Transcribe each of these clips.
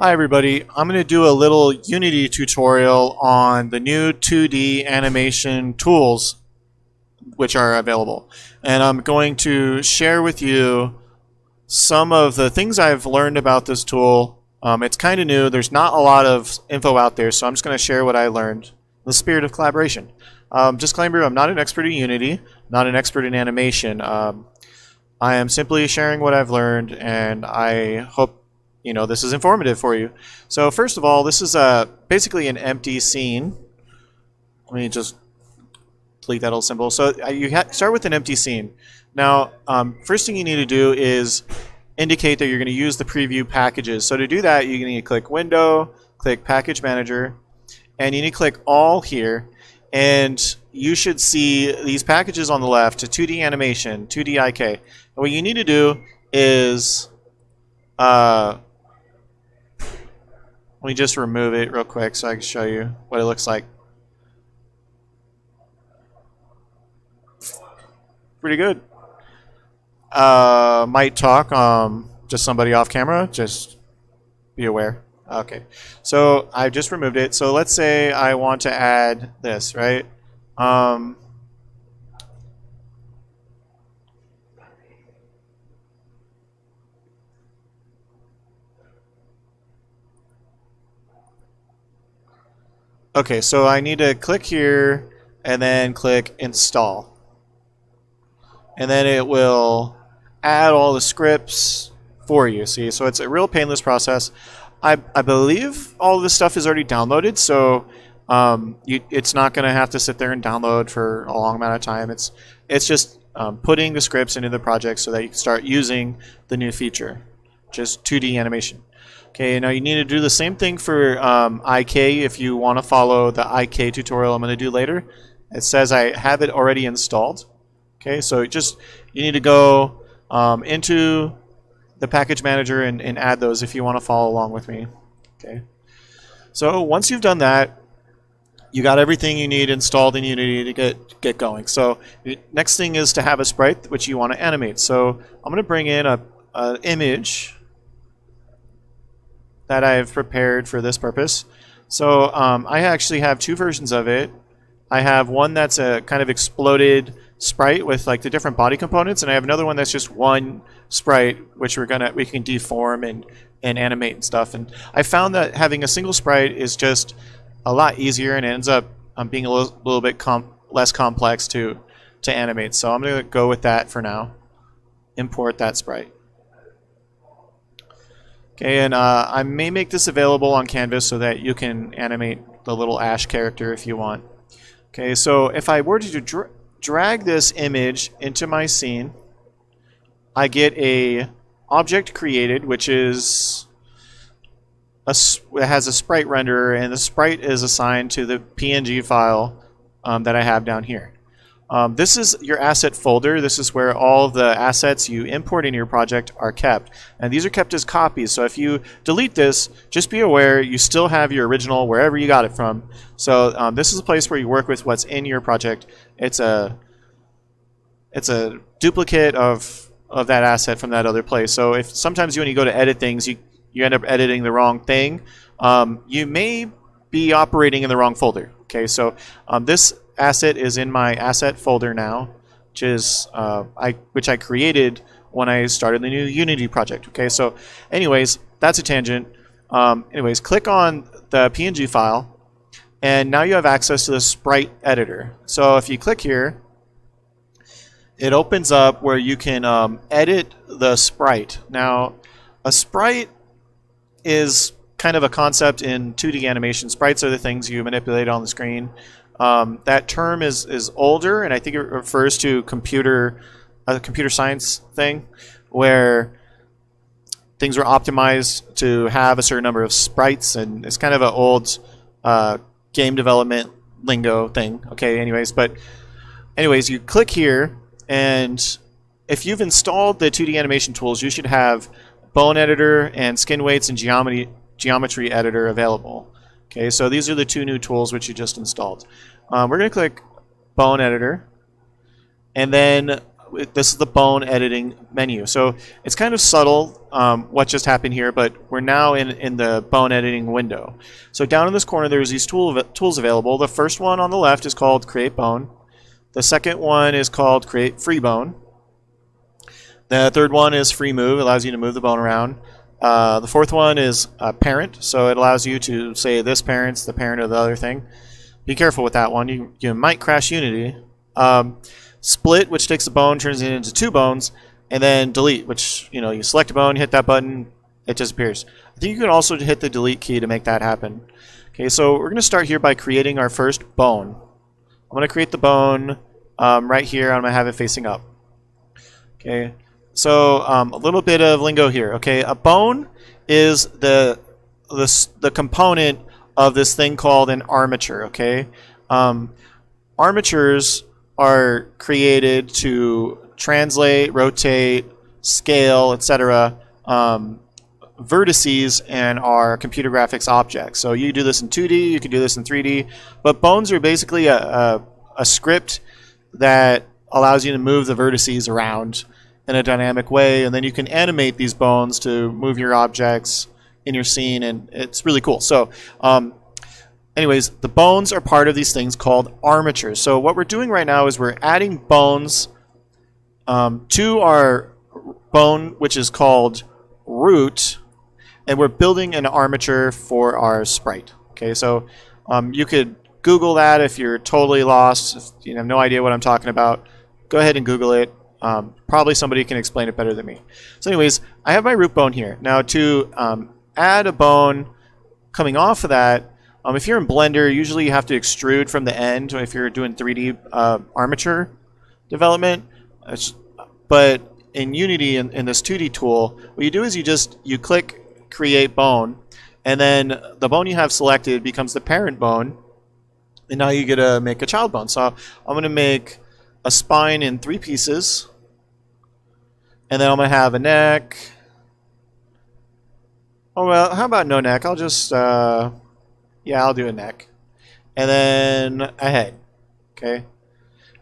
Hi everybody, I'm going to do a little Unity tutorial on the new 2D animation tools which are available. And I'm going to share with you some of the things I've learned about this tool. It's kind of new, there's not a lot of info out there, so I'm just going to share what I learned in the spirit of collaboration. Disclaimer, I'm not an expert in Unity, not an expert in animation. I am simply sharing what I've learned, and I hope this is informative for you. So first of all, this is basically an empty scene. Let me just delete that little symbol. So you start with an empty scene. Now, first thing you need to do is indicate that you're going to use the preview packages. So to do that, you need to click Window, click Package Manager, and you need to click All here. And you should see these packages on the left, 2D Animation, 2D IK. And what you need to do is let me just remove it real quick so I can show you what it looks like. Pretty good. Might talk, just somebody off camera, just be aware. Okay, so I've just removed it. So let's say I want to add this, right? Okay, so I need to click here and then click Install. And then it will add all the scripts for you, see? So it's a real painless process. I believe all of this stuff is already downloaded, so it's not going to have to sit there and download for a long amount of time. It's just putting the scripts into the project so that you can start using the new feature, just 2D animation. Okay, now you need to do the same thing for IK if you want to follow the IK tutorial I'm going to do later. It says I have it already installed. Okay, so you need to go into the package manager and add those if you want to follow along with me. Okay, so once you've done that, you got everything you need installed in Unity to get going. So the next thing is to have a sprite which you want to animate. So I'm going to bring in an image that I've prepared for this purpose. So I actually have two versions of it. I have one that's a kind of exploded sprite with like the different body components, and I have another one that's just one sprite which we can deform and animate and stuff. And I found that having a single sprite is just a lot easier and ends up being a little bit less complex to animate. So I'm going to go with that for now. Import that sprite. Okay, and I may make this available on Canvas so that you can animate the little Ash character if you want. Okay, so if I were to drag this image into my scene, I get a object created, which is it has a sprite renderer, and the sprite is assigned to the PNG file that I have down here. This is your asset folder. This is where all of the assets you import in your project are kept. And these are kept as copies. So if you delete this, just be aware you still have your original wherever you got it from. So this is a place where you work with what's in your project. It's a duplicate of that asset from that other place. So if sometimes when you go to edit things, you end up editing the wrong thing, you may be operating in the wrong folder. Okay, so this asset is in my asset folder now, which I created when I started the new Unity project. Okay, so anyways, that's a tangent. Anyways, click on the PNG file, and now you have access to the Sprite Editor. So if you click here, it opens up where you can edit the sprite. Now, a sprite is kind of a concept in 2D animation. Sprites are the things you manipulate on the screen. That term is older, and I think it refers to a computer science thing where things were optimized to have a certain number of sprites, and it's kind of an old game development lingo thing. Okay, anyways, you click here, and if you've installed the 2D animation tools, you should have Bone Editor and Skin Weights and Geometry Editor available. Okay, so these are the two new tools which you just installed. We're going to click Bone Editor, and then this is the bone editing menu. So it's kind of subtle what just happened here, but we're now in the bone editing window. So down in this corner, there's these tools available. The first one on the left is called Create Bone. The second one is called Create Free Bone. The third one is Free Move. It allows you to move the bone around. The fourth one is Parent. So it allows you to say this parent's the parent of the other thing. Be careful with that one. You might crash Unity. Split, which takes the bone, turns it into 2 bones. And then Delete, which, you select a bone, hit that button, it disappears. I think you can also hit the Delete key to make that happen. Okay, so we're going to start here by creating our first bone. I'm going to create the bone right here. I'm going to have it facing up. Okay, so a little bit of lingo here. Okay, a bone is the component of this thing called an armature. Okay, armatures are created to translate, rotate, scale, etc. Vertices and our computer graphics objects. So you do this in 2D, you can do this in 3D, but bones are basically a script that allows you to move the vertices around in a dynamic way, and then you can animate these bones to move your objects in your scene, and it's really cool. So anyways, the bones are part of these things called armatures. So what we're doing right now is we're adding bones to our bone, which is called root, and we're building an armature for our sprite. Okay, so you could Google that if you're totally lost, if you have no idea what I'm talking about. Go ahead and Google it. Probably somebody can explain it better than me. So anyways, I have my root bone here. Now to add a bone coming off of that, if you're in Blender, usually you have to extrude from the end if you're doing 3D armature development. But in Unity, in this 2D tool, what you do is you click Create Bone, and then the bone you have selected becomes the parent bone, and now you get to make a child bone. So I'm going to make a spine in 3 pieces, and then I'm going to have a neck. Oh, well, how about no neck? I'll just, yeah, I'll do a neck. And then a head. Okay.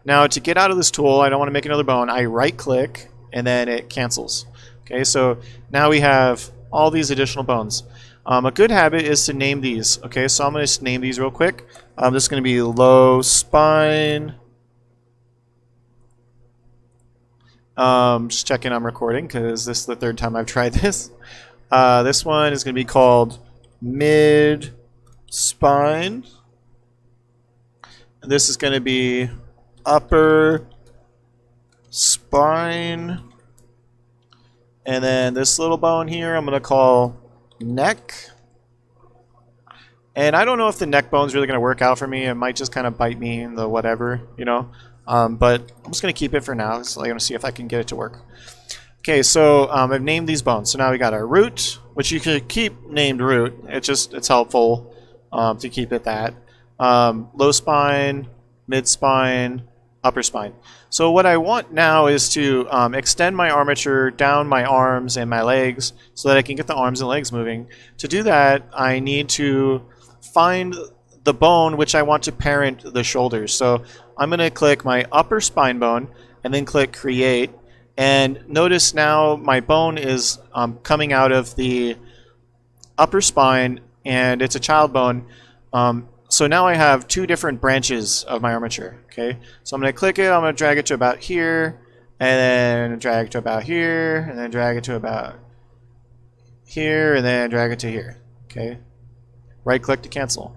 Now, to get out of this tool, I don't want to make another bone. I right-click, and then it cancels. Okay, so now we have all these additional bones. A good habit is to name these. Okay, so I'm going to name these real quick. This is going to be low spine. Just checking I'm recording because this is the 3rd time I've tried this. This one is going to be called mid spine. And this is going to be upper spine. And then this little bone here I'm going to call neck. And I don't know if the neck bone's really going to work out for me. It might just kind of bite me in the whatever, but I'm just going to keep it for now. So I'm going to see if I can get it to work. Okay, so I've named these bones. So now we got our root, which you could keep named root. It's helpful to keep it that. Low spine, mid spine, upper spine. So what I want now is to extend my armature down my arms and my legs so that I can get the arms and legs moving. To do that, I need to find the bone which I want to parent the shoulders. So I'm going to click my upper spine bone and then click Create. And notice now my bone is coming out of the upper spine, and it's a child bone. So now I have 2 different branches of my armature. Okay, so I'm going to click it, I'm going to drag it to about here, and then drag it to about here, and then drag it to about here, and then drag it to here. Okay, right click to cancel.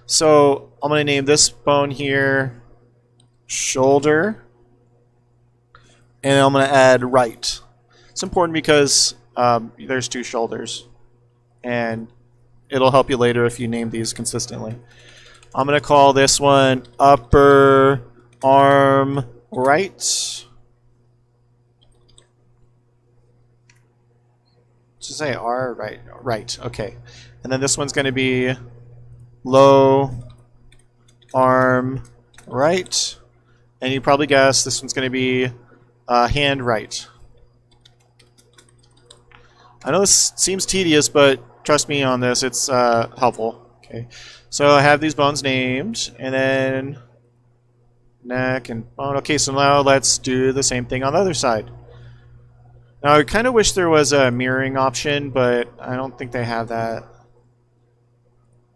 So I'm going to name this bone here shoulder, and I'm going to add right. It's important because there's 2 shoulders, and it'll help you later if you name these consistently. I'm going to call this one upper arm right. Just say R, right, right, okay. And then this one's going to be low arm right. And you probably guessed this one's going to be hand right. I know this seems tedious, but trust me on this, it's helpful. Okay, so I have these bones named, and then neck, and bone. Okay, so now let's do the same thing on the other side. Now, I kind of wish there was a mirroring option, but I don't think they have that.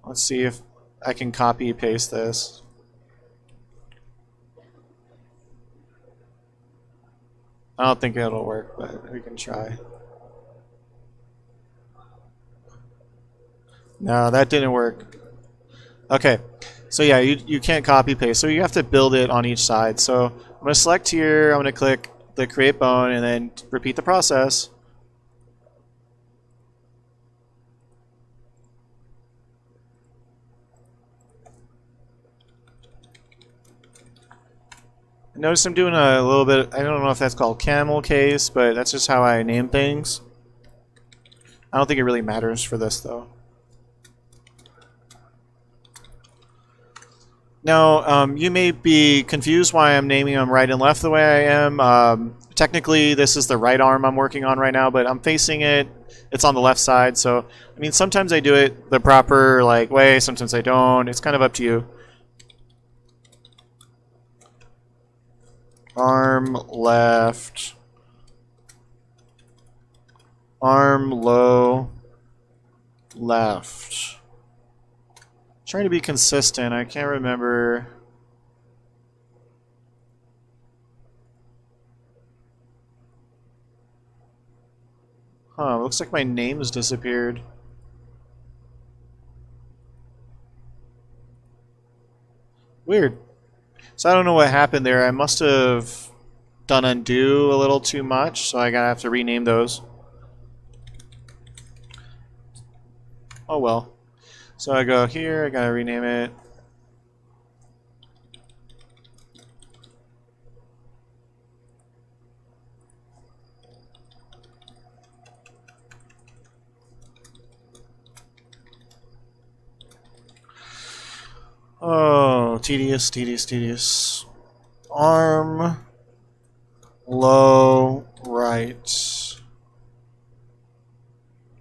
Let's see if I can copy paste this. I don't think it'll work, but we can try. No, that didn't work. Okay, so yeah, you can't copy paste, so you have to build it on each side. So I'm going to select here, I'm going to click the create bone, and then repeat the process. Notice I'm doing a little bit, I don't know if that's called camel case, but that's just how I name things. I don't think it really matters for this though. Now, you may be confused why I'm naming them right and left the way I am. Technically, this is the right arm I'm working on right now, but I'm facing it. It's on the left side, so I mean, sometimes I do it the proper way, sometimes I don't. It's kind of up to you. Arm left, arm low, left. Trying to be consistent. I can't remember. Huh, looks like my name's disappeared. Weird. So I don't know what happened there. I must have done undo a little too much, so I gotta have to rename those. Oh well. So I go here, I gotta rename it. Oh, tedious, tedious, tedious. Arm, low, right.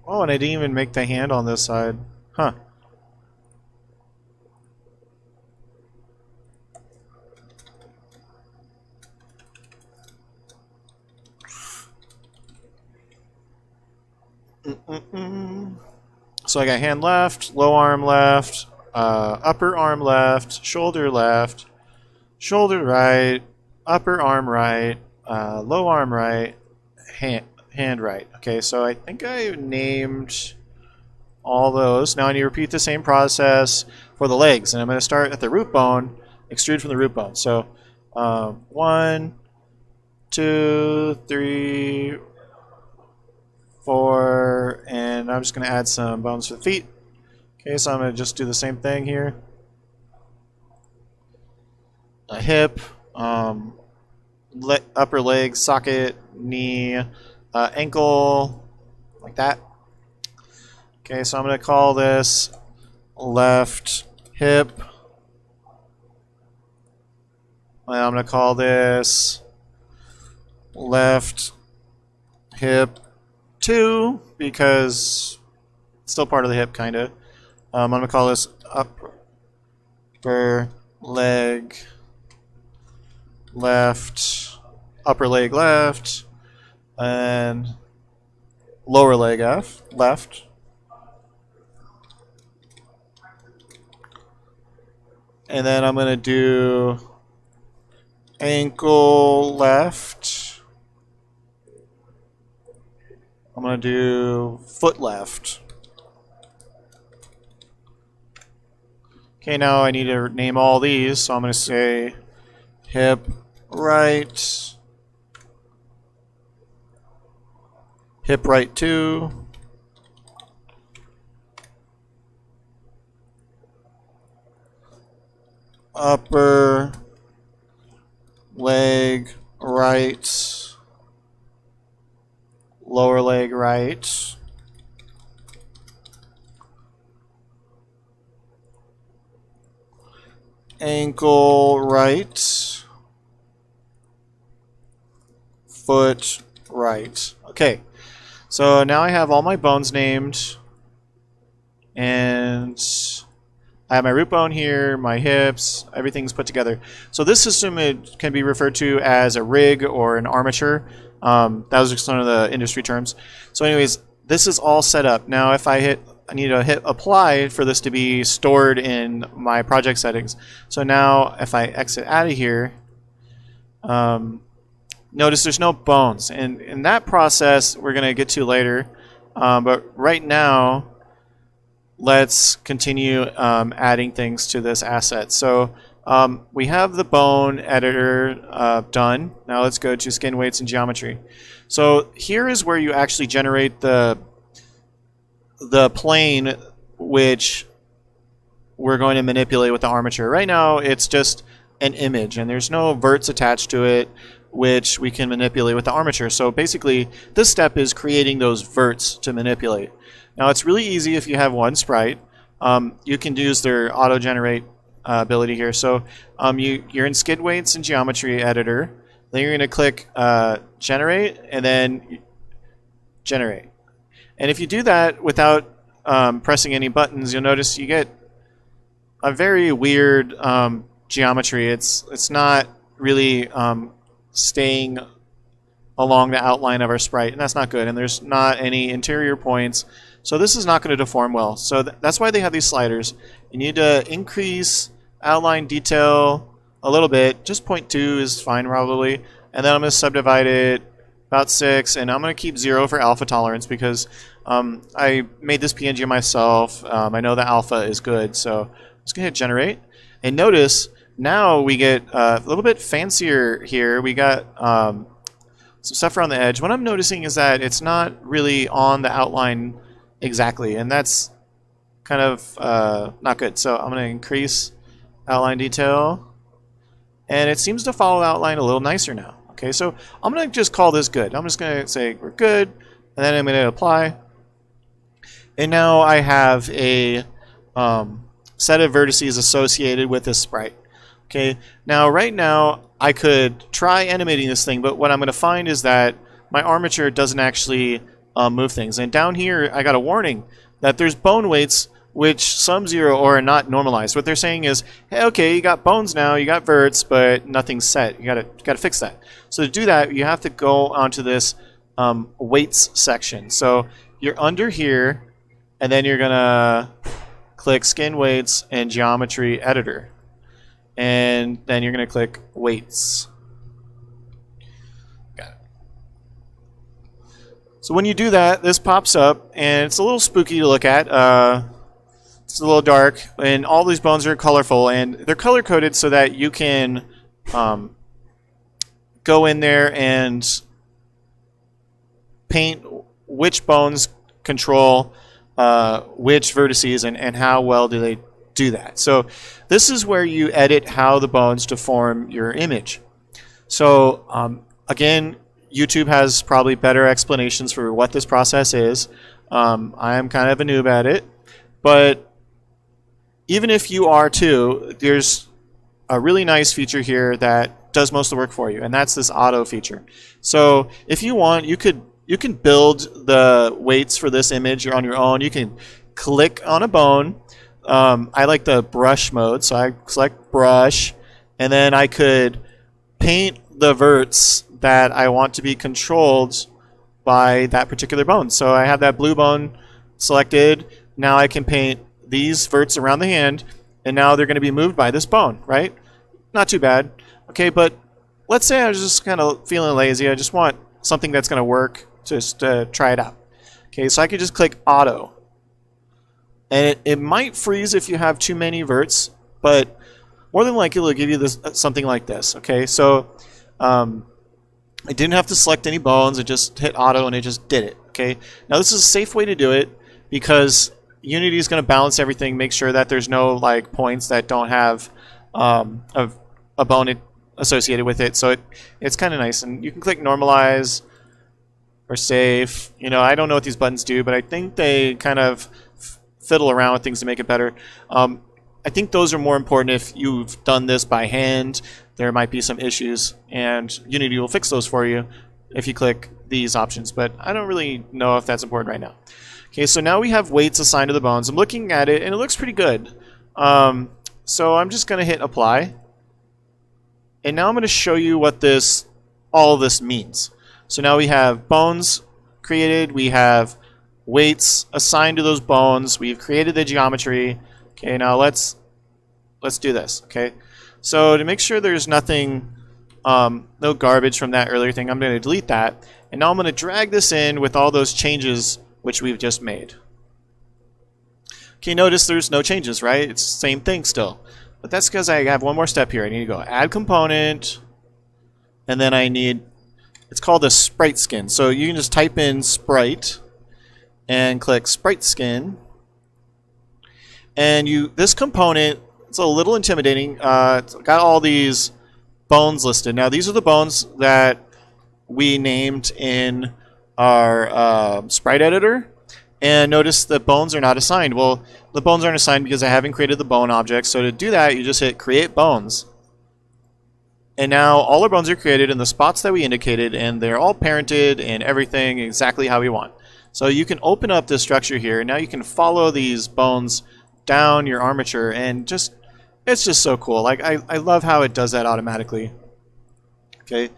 Oh, and I didn't even make the hand on this side. Huh. So I got hand left, low arm left, upper arm left, shoulder right, upper arm right, low arm right, hand right. Okay, so I think I named all those. Now I need to repeat the same process for the legs, and I'm going to start at the root bone, extrude from the root bone. So 1, 2, 3, 4, and I'm just going to add some bones for the feet. Okay, so I'm going to just do the same thing here. A hip, upper leg, socket, knee, ankle, like that. Okay, so I'm going to call this left hip. And I'm going to call this left hip 2 because it's still part of the hip, kind of. I'm going to call this upper leg left, upper leg left, and lower leg left. And then I'm going to do ankle left. I'm going to do foot left. Okay, now I need to name all these, so I'm going to say hip right, hip right 2, upper leg right, lower leg right, ankle right, foot right. Okay, so now I have all my bones named, and I have my root bone here, my hips, everything's put together. So this system, it can be referred to as a rig or an armature. That was just one of the industry terms. So anyways, this is all set up. Now if I need to hit apply for this to be stored in my project settings. So now if I exit out of here, notice there's no bones. And in that process, we're going to get to later. But right now, let's continue adding things to this asset. So we have the bone editor done. Now let's go to skin weights and geometry. So here is where you actually generate the plane which we're going to manipulate with the armature. Right now it's just an image and there's no verts attached to it which we can manipulate with the armature. So basically this step is creating those verts to manipulate. Now it's really easy if you have one sprite. You can use their auto generate ability here. So you're in skin weights and geometry editor. Then you're going to click generate and then generate. And if you do that without pressing any buttons, you'll notice you get a very weird geometry. It's not really staying along the outline of our sprite, and that's not good. And there's not any interior points, so this is not going to deform well. So that's why they have these sliders. You need to increase outline detail a little bit. Just 0.2 is fine probably. And then I'm going to subdivide it about 6, and I'm going to keep 0 for alpha tolerance because I made this PNG myself. I know the alpha is good, so I'm just going to hit generate. And notice now we get a little bit fancier here. We got some stuff around the edge. What I'm noticing is that it's not really on the outline exactly, and that's kind of not good. So I'm going to increase outline detail, and it seems to follow the outline a little nicer now. Okay, so I'm going to just call this good. I'm just going to say we're good, and then I'm going to apply. And now I have a set of vertices associated with this sprite. Okay, now right now I could try animating this thing, but what I'm going to find is that my armature doesn't actually move things. And down here I got a warning that there's bone weights which sum 0 or are not normalized. What they're saying is, hey, okay, you got bones now, you got verts, but nothing's set. You gotta fix that. So to do that, you have to go onto this weights section. So you're under here, and then you're gonna click skin weights and geometry editor, and then you're gonna click weights. Got it. So when you do that, this pops up, and it's a little spooky to look at. It's a little dark, and all these bones are colorful, and they're color coded so that you can go in there and paint which bones control which vertices and how well do they do that. So this is where you edit how the bones deform your image. So again, YouTube has probably better explanations for what this process is. I am kind of a noob at it, but even if you are too, there's a really nice feature here that does most of the work for you, and that's this auto feature. So if you want, you can build the weights for this image on your own. You can click on a bone. I like the brush mode, so I select brush, and then I could paint the verts that I want to be controlled by that particular bone. So I have that blue bone selected. Now I can paint these verts around the hand, and now they're going to be moved by this bone, right? Not too bad. Okay, but let's say I was just kind of feeling lazy. I just want something that's going to work, just to try it out. Okay, so I could just click auto. And it might freeze if you have too many verts, but more than likely it'll give you this something like this. Okay, so I didn't have to select any bones. I just hit auto and it just did it. Okay, now this is a safe way to do it because Unity is going to balance everything, make sure that there's no like points that don't have a bone associated with it. So it's kind of nice, and you can click normalize or save. You know, I don't know what these buttons do, but I think they kind of fiddle around with things to make it better. I think those are more important if you've done this by hand. There might be some issues, and Unity will fix those for you if you click these options, but I don't really know if that's important right now. Okay, so now we have weights assigned to the bones. I'm looking at it, and it looks pretty good. So I'm just going to hit apply. And now I'm going to show you what all of this means. So now we have bones created. We have weights assigned to those bones. We've created the geometry. Okay, now let's do this. Okay, so to make sure there's nothing, no garbage from that earlier thing, I'm going to delete that. And now I'm going to drag this in with all those changes which we've just made. Okay, notice there's no changes, right? It's the same thing still. But that's because I have one more step here. I need to go add component, and then I need, it's called a sprite skin. So you can just type in sprite and click sprite skin. And this component, it's a little intimidating. It's got all these bones listed. Now these are the bones that we named in our Sprite Editor. And notice the bones are not assigned. Well, the bones aren't assigned because I haven't created the bone object. So to do that, you just hit create bones. And now all our bones are created in the spots that we indicated, and they're all parented and everything exactly how we want. So you can open up this structure here. Now you can follow these bones down your armature, and it's just so cool. Like I love how it does that automatically. Okay,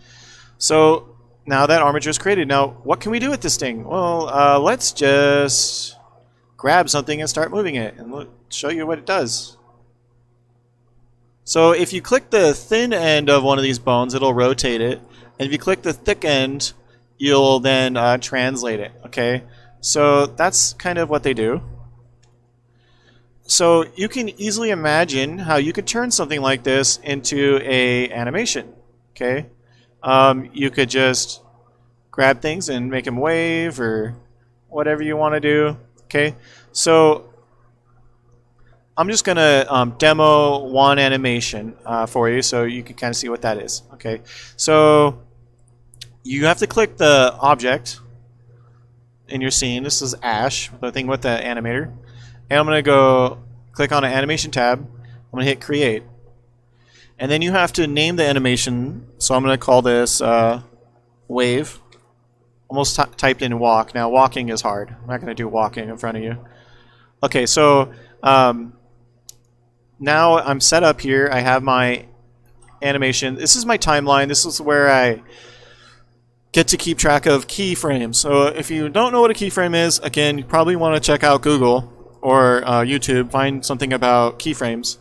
so now that armature is created. Now, what can we do with this thing? Well, let's just grab something and start moving it, and show you what it does. So if you click the thin end of one of these bones, it'll rotate it. And if you click the thick end, you'll then translate it. Okay, so that's kind of what they do. So you can easily imagine how you could turn something like this into an animation. Okay. You could just grab things and make them wave or whatever you want to do. Okay, so I'm just going to demo one animation for you so you can kind of see what that is. Okay, so you have to click the object in your scene. This is Ash, the thing with the animator. And I'm going to go click on an animation tab. I'm going to hit create. And then you have to name the animation. So I'm going to call this wave. Almost typed in walk. Now walking is hard. I'm not going to do walking in front of you. Okay, so now I'm set up here. I have my animation. This is my timeline. This is where I get to keep track of keyframes. So if you don't know what a keyframe is, again, you probably want to check out Google or YouTube. Find something about keyframes.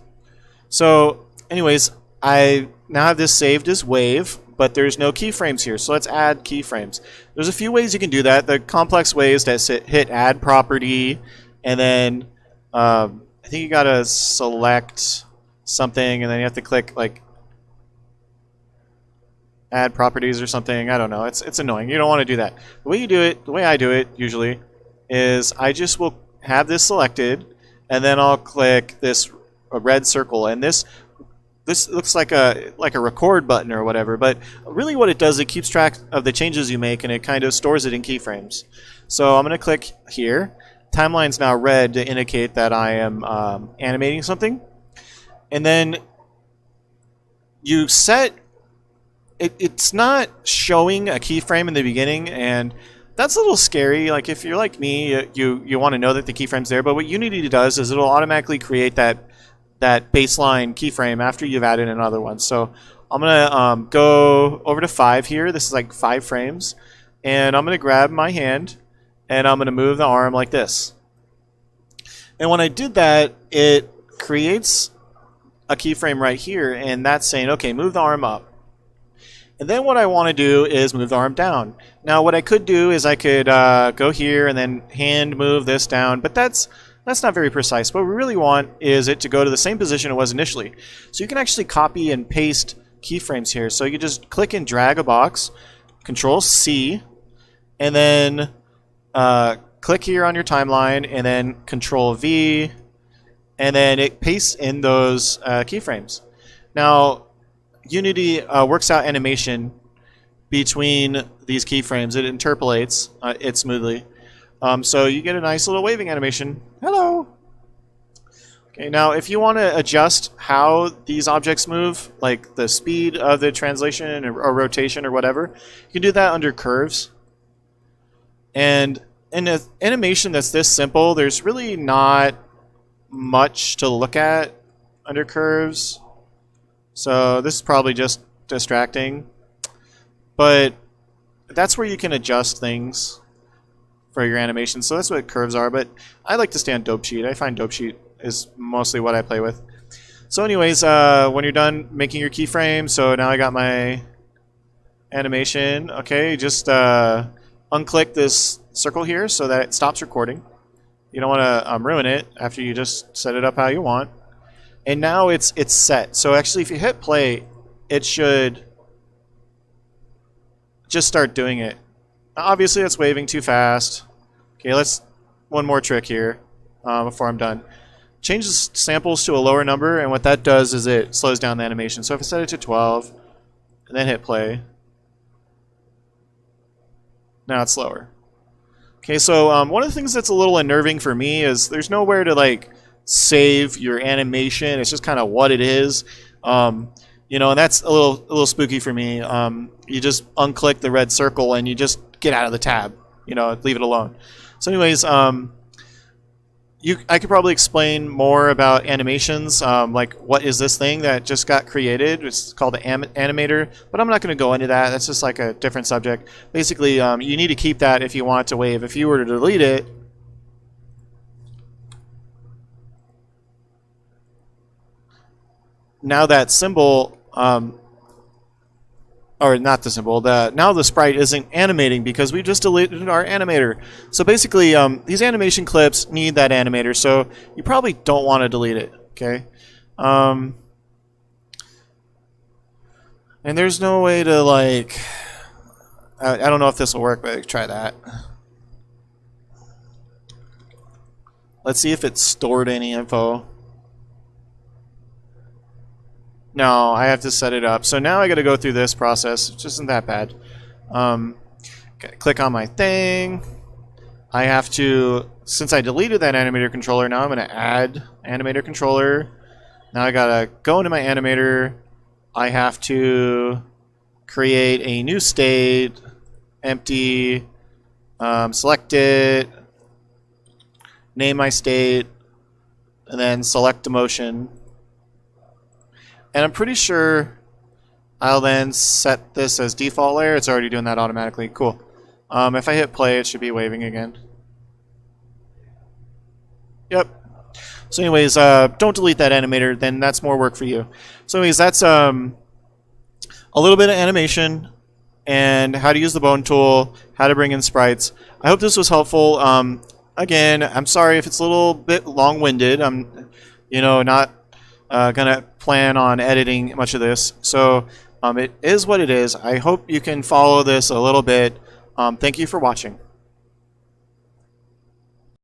So anyways, I now have this saved as wave, but there's no keyframes here. So let's add keyframes. There's a few ways you can do that. The complex way is to hit add property, and then I think you gotta select something, and then you have to click like add properties or something. I don't know. It's annoying. You don't want to do that. The way you do it, the way I do it usually, is I just will have this selected, and then I'll click a red circle, and this looks like a record button or whatever, but really what it does, it keeps track of the changes you make, and it kind of stores it in keyframes. So I'm going to click here. Timeline's now red to indicate that I am animating something. And then you set, it's not showing a keyframe in the beginning, and that's a little scary. Like if you're like me, you want to know that the keyframe's there, but what Unity does is it'll automatically create that baseline keyframe after you've added another one. So I'm gonna go over to 5 here. This is like 5 frames, and I'm gonna grab my hand and I'm gonna move the arm like this. And when I did that, it creates a keyframe right here, and that's saying, okay, move the arm up. And then what I want to do is move the arm down. Now what I could do is I could go here and then hand move this down, but that's not very precise. What we really want is it to go to the same position it was initially. So you can actually copy and paste keyframes here. So you just click and drag a box, Control C, and then click here on your timeline, and then Control V, and then it pastes in those keyframes. Now Unity works out animation between these keyframes. It interpolates it smoothly. So you get a nice little waving animation. Hello! Okay, now if you want to adjust how these objects move, like the speed of the translation or rotation or whatever, you can do that under curves. And in an animation that's this simple, there's really not much to look at under curves. So this is probably just distracting. But that's where you can adjust things for your animation. So that's what curves are. But I like to stay on dope sheet. I find dope sheet is mostly what I play with. So anyways, when you're done making your keyframe, so now I got my animation. Okay, just unclick this circle here so that it stops recording. You don't want to ruin it after you just set it up how you want. And now it's set. So actually, if you hit play, it should just start doing it. Now, obviously, it's waving too fast. Okay, let's one more trick here before I'm done. Change the samples to a lower number, and what that does is it slows down the animation. So if I set it to 12 and then hit play, now it's slower. Okay, so one of the things that's a little unnerving for me is there's nowhere to like save your animation. It's just kind of what it is. You know, and that's a little spooky for me. You just unclick the red circle and you just get out of the tab. You know, leave it alone. So anyways, I could probably explain more about animations, like what is this thing that just got created. It's called the animator, but I'm not going to go into that. That's just like a different subject. Basically, you need to keep that if you want it to wave. If you were to delete it, now that symbol, or not the symbol, now the sprite isn't animating because we just deleted our animator. So basically, these animation clips need that animator, so you probably don't want to delete it, okay? And there's no way to, like, I don't know if this will work, but try that. Let's see if it stored any info. No, I have to set it up. So now I got to go through this process, which isn't that bad. Click on my thing. I have to, since I deleted that animator controller, now I'm going to add animator controller. Now I got to go into my animator. I have to create a new state, empty, select it, name my state, and then select the motion. And I'm pretty sure I'll then set this as default layer. It's already doing that automatically. Cool. If I hit play, it should be waving again. Yep. So anyways, don't delete that animator. Then that's more work for you. So anyways, that's a little bit of animation and how to use the bone tool, how to bring in sprites. I hope this was helpful. Again, I'm sorry if it's a little bit long-winded. I'm, not gonna plan on editing much of this, so it is what it is. I hope you can follow this a little bit. Thank you for watching.